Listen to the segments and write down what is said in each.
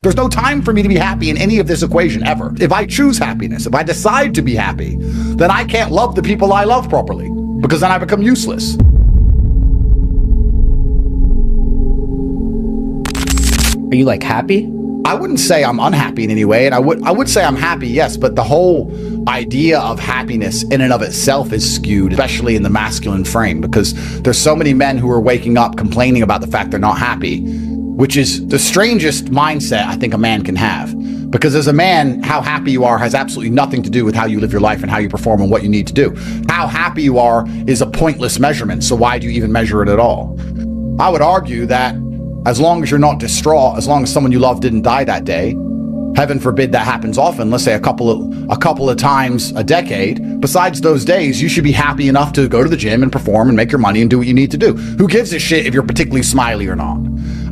There's no time for me to be happy in any of this equation ever. If I choose happiness, if I decide to be happy, then I can't love the people I love properly, because then I become useless. Are you like happy? I wouldn't say I'm unhappy in any way, and I would say I'm happy, yes, but the whole idea of happiness in and of itself is skewed, especially in the masculine frame, because there's so many men who are waking up complaining about the fact they're not happy, which is the strangest mindset I think a man can have. Because as a man, how happy you are has absolutely nothing to do with how you live your life and how you perform and what you need to do. How happy you are is a pointless measurement, so why do you even measure it at all? I would argue that as long as you're not distraught, as long as someone you love didn't die that day, heaven forbid that happens often, let's say a couple of times a decade, besides those days, you should be happy enough to go to the gym and perform and make your money and do what you need to do. Who gives a shit if you're particularly smiley or not?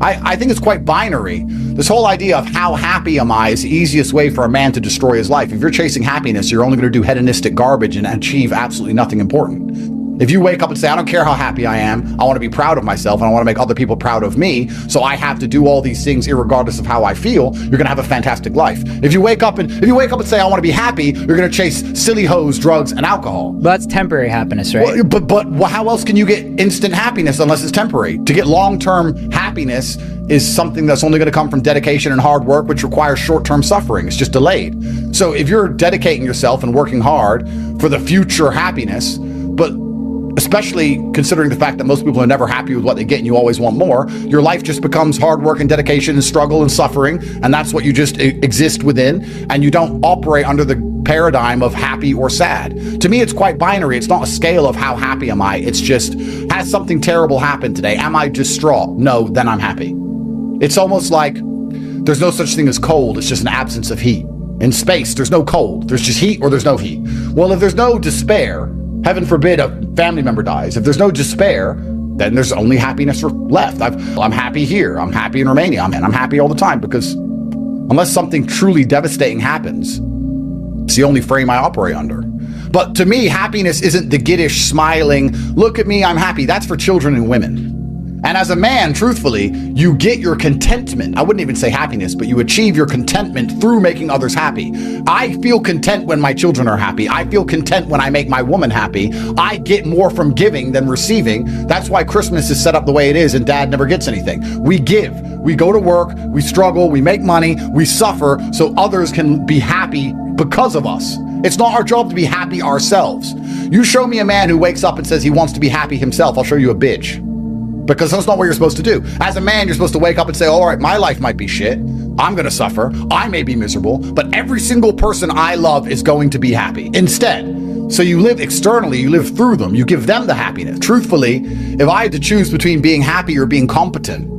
I think it's quite binary. This whole idea of how happy am I is the easiest way for a man to destroy his life. If you're chasing happiness, you're only going to do hedonistic garbage and achieve absolutely nothing important. If you wake up and say, I don't care how happy I am, I want to be proud of myself and I want to make other people proud of me, so I have to do all these things irregardless of how I feel, you're going to have a fantastic life. If you wake up and say, I want to be happy, you're going to chase silly hoes, drugs, and alcohol. But that's temporary happiness, right? Well, but how else can you get instant happiness unless it's temporary? To get long-term happiness is something that's only going to come from dedication and hard work, which requires short-term suffering. It's just delayed. So if you're dedicating yourself and working hard for the future happiness, but especially considering the fact that most people are never happy with what they get and you always want more, your life just becomes hard work and dedication and struggle and suffering, and that's what you just exist within, and you don't operate under the paradigm of happy or sad. To me, it's quite binary. It's not a scale of how happy am I. It's just, has something terrible happened today? Am I distraught? No, then I'm happy. It's almost like there's no such thing as cold. It's just an absence of heat. In space, there's no cold. There's just heat or there's no heat. Well, if there's no despair, heaven forbid a family member dies, if there's no despair, then there's only happiness left. I'm happy here. I'm happy in Romania. I'm happy all the time, because unless something truly devastating happens, it's the only frame I operate under. But to me, happiness isn't the giddish, smiling, look at me, I'm happy. That's for children and women. And as a man, truthfully, you get your contentment. I wouldn't even say happiness, but you achieve your contentment through making others happy. I feel content when my children are happy. I feel content when I make my woman happy. I get more from giving than receiving. That's why Christmas is set up the way it is and dad never gets anything. We give. We go to work, we struggle, we make money, we suffer so others can be happy because of us. It's not our job to be happy ourselves. You show me a man who wakes up and says he wants to be happy himself, I'll show you a bitch. Because that's not what you're supposed to do. As a man, you're supposed to wake up and say, all right, my life might be shit. I'm going to suffer. I may be miserable, but every single person I love is going to be happy instead. So you live externally, you live through them, you give them the happiness. Truthfully, if I had to choose between being happy or being competent,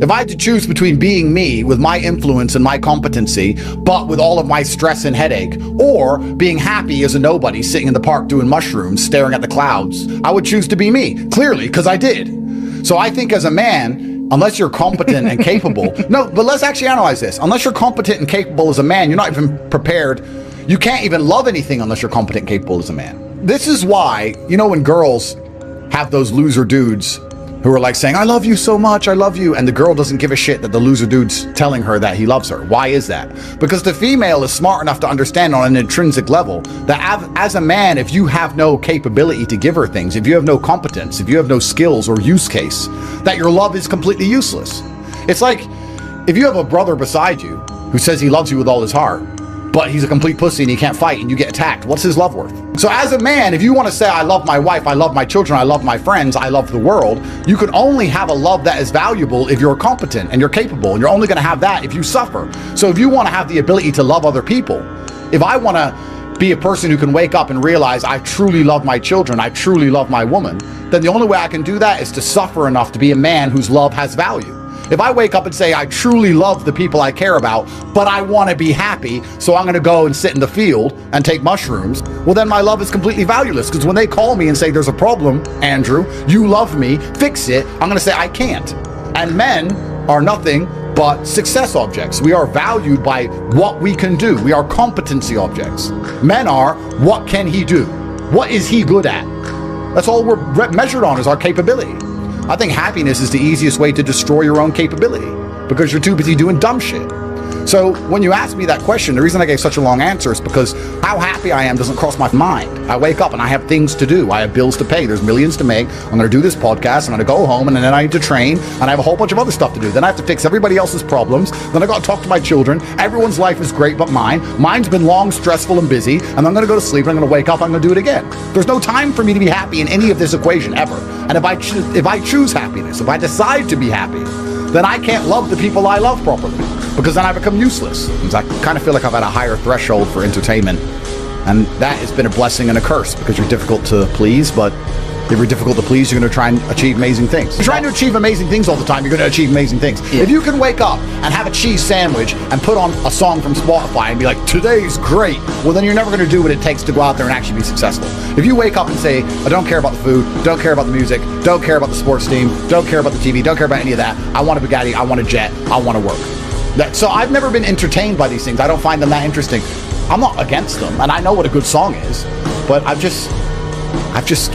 if I had to choose between being me with my influence and my competency, but with all of my stress and headache, or being happy as a nobody sitting in the park doing mushrooms, staring at the clouds, I would choose to be me, clearly, because I did. So I think as a man, unless you're competent and capable, no, but let's actually analyze this. Unless you're competent and capable as a man, you're not even prepared. You can't even love anything unless you're competent and capable as a man. This is why, you know, when girls have those loser dudes who are like saying, I love you so much, I love you, and the girl doesn't give a shit that the loser dude's telling her that he loves her. Why is that? Because the female is smart enough to understand on an intrinsic level that as a man, if you have no capability to give her things, if you have no competence, if you have no skills or use case, that your love is completely useless. It's like if you have a brother beside you who says he loves you with all his heart, but he's a complete pussy and he can't fight and you get attacked, what's his love worth? So as a man, if you want to say, I love my wife, I love my children, I love my friends, I love the world, you can only have a love that is valuable if you're competent and you're capable, and you're only going to have that if you suffer. So if you want to have the ability to love other people, if I want to be a person who can wake up and realize I truly love my children, I truly love my woman, then the only way I can do that is to suffer enough to be a man whose love has value. If I wake up and say, I truly love the people I care about, but I want to be happy, so I'm going to go and sit in the field and take mushrooms, well, then my love is completely valueless. Because when they call me and say, there's a problem, Andrew, you love me, fix it, I'm going to say, I can't. And men are nothing but success objects. We are valued by what we can do. We are competency objects. Men are, what can he do? What is he good at? That's all we're measured on, is our capability. I think happiness is the easiest way to destroy your own capability, because you're too busy doing dumb shit. So when you ask me that question, the reason I gave such a long answer is because how happy I am doesn't cross my mind. I wake up and I have things to do. I have bills to pay. There's millions to make. I'm going to do this podcast. I'm going to go home, and then I need to train, and I have a whole bunch of other stuff to do. Then I have to fix everybody else's problems. Then I got to talk to my children. Everyone's life is great but mine. Mine's been long, stressful, and busy, and I'm going to go to sleep, and I'm going to wake up, I'm going to do it again. There's no time for me to be happy in any of this equation ever. And if I choose happiness, if I decide to be happy, then I can't love the people I love properly, because then I become useless. I kind of feel like I've had a higher threshold for entertainment, and that has been a blessing and a curse, because you're difficult to please, but if you're difficult to please, you're going to try and achieve amazing things. If you're trying to achieve amazing things all the time, you're going to achieve amazing things. Yeah. If you can wake up and have a cheese sandwich and put on a song from Spotify and be like, today's great, well, then you're never going to do what it takes to go out there and actually be successful. If you wake up and say, I don't care about the food, don't care about the music, don't care about the sports team, don't care about the TV, don't care about any of that, I want a Bugatti, I want a jet, I want to work. So I've never been entertained by these things. I don't find them that interesting. I'm not against them, and I know what a good song is, but I've just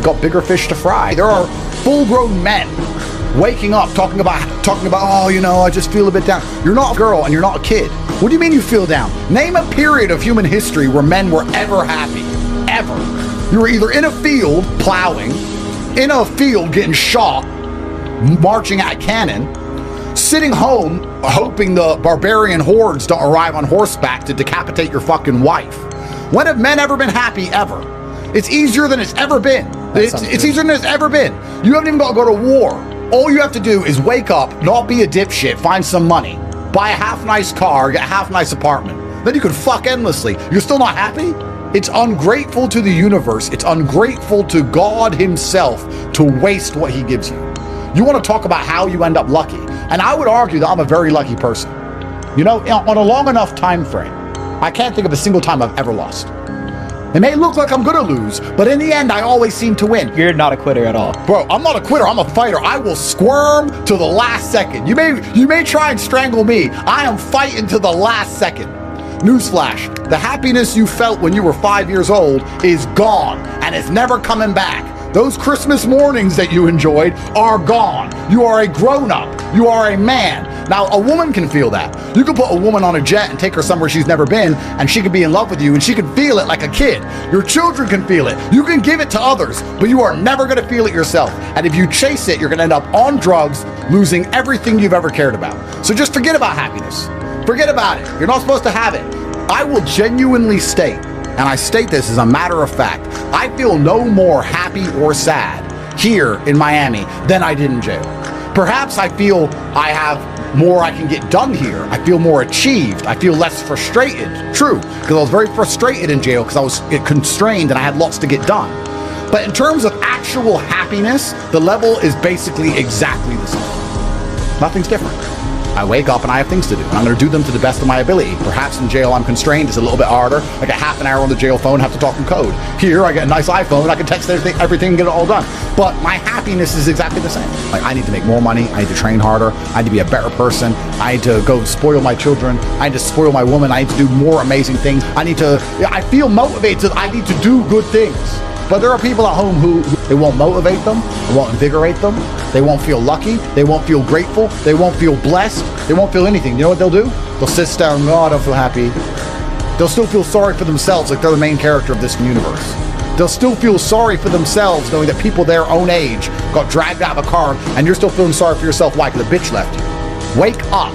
got bigger fish to fry. There are full-grown men waking up talking about, oh, you know, I just feel a bit down. You're not a girl and you're not a kid. What do you mean you feel down? Name a period of human history where men were ever happy. Ever. You were either in a field plowing, in a field getting shot, marching at a cannon, sitting home hoping the barbarian hordes don't arrive on horseback to decapitate your fucking wife. When have men ever been happy ever? It's easier than it's ever been. It's easier than it's ever been. You haven't even got to go to war. All you have to do is wake up, not be a dipshit, find some money, buy a half-nice car, get a half-nice apartment. Then you can fuck endlessly. You're still not happy? It's ungrateful to the universe. It's ungrateful to God himself to waste what he gives you. You want to talk about how you end up lucky. And I would argue that I'm a very lucky person. You know, on a long enough time frame, I can't think of a single time I've ever lost. It may look like I'm gonna lose, but in the end, I always seem to win. You're not a quitter at all. Bro, I'm not a quitter, I'm a fighter. I will squirm to the last second. You may try and strangle me. I am fighting to the last second. Newsflash, the happiness you felt when you were 5 years old is gone, and it's never coming back. Those Christmas mornings that you enjoyed are gone. You are a grown-up. You are a man. Now, a woman can feel that. You can put a woman on a jet and take her somewhere she's never been, and she can be in love with you, and she can feel it like a kid. Your children can feel it. You can give it to others, but you are never going to feel it yourself. And if you chase it, you're going to end up on drugs, losing everything you've ever cared about. So just forget about happiness. Forget about it. You're not supposed to have it. I will genuinely state, and I state this as a matter of fact, I feel no more happy or sad here in Miami than I did in jail. Perhaps I feel I have more I can get done here. I feel more achieved. I feel less frustrated. True, because I was very frustrated in jail because I was constrained and I had lots to get done. But in terms of actual happiness, the level is basically exactly the same. Nothing's different. I wake up and I have things to do, and I'm going to do them to the best of my ability. Perhaps in jail I'm constrained, it's a little bit harder. I get half an hour on the jail phone, have to talk in code. Here I get a nice iPhone, I can text everything and get it all done. But my happiness is exactly the same. Like, I need to make more money, I need to train harder, I need to be a better person, I need to go spoil my children, I need to spoil my woman, I need to do more amazing things. I feel motivated, I need to do good things. But there are people at home who it won't motivate them, it won't invigorate them, they won't feel lucky, they won't feel grateful, they won't feel blessed, they won't feel anything. You know what they'll do? They'll sit down and go, oh, I don't feel happy. They'll still feel sorry for themselves like they're the main character of this universe. They'll still feel sorry for themselves knowing that people their own age got dragged out of a car and you're still feeling sorry for yourself. Why? Because the bitch left you. Wake up.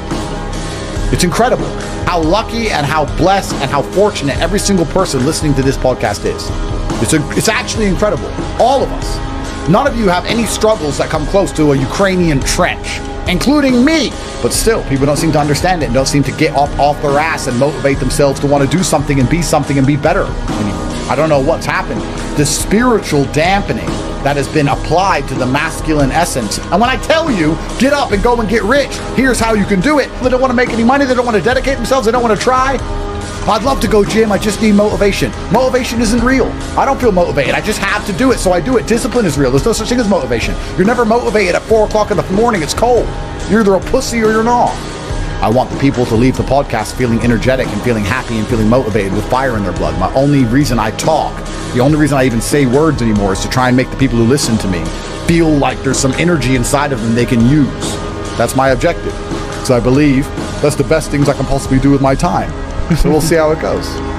It's incredible how lucky and how blessed and how fortunate every single person listening to this podcast is. It's actually incredible. All of us. None of you have any struggles that come close to a Ukrainian trench, including me. But still, people don't seem to understand it and don't seem to get off their ass and motivate themselves to want to do something and be better anymore. I don't know what's happened. The spiritual dampening that has been applied to the masculine essence. And when I tell you, get up and go and get rich, here's how you can do it. They don't want to make any money. They don't want to dedicate themselves. They don't want to try. I'd love to go gym. I just need motivation. Motivation isn't real. I don't feel motivated. I just have to do it, so I do it. Discipline is real. There's no such thing as motivation. You're never motivated at 4 o'clock in the morning. It's cold. You're either a pussy or you're not. I want the people to leave the podcast feeling energetic and feeling happy and feeling motivated with fire in their blood. My only reason I talk, the only reason I even say words anymore is to try and make the people who listen to me feel like there's some energy inside of them they can use. That's my objective. So I believe That's the best things I can possibly do with my time. So we'll see how it goes.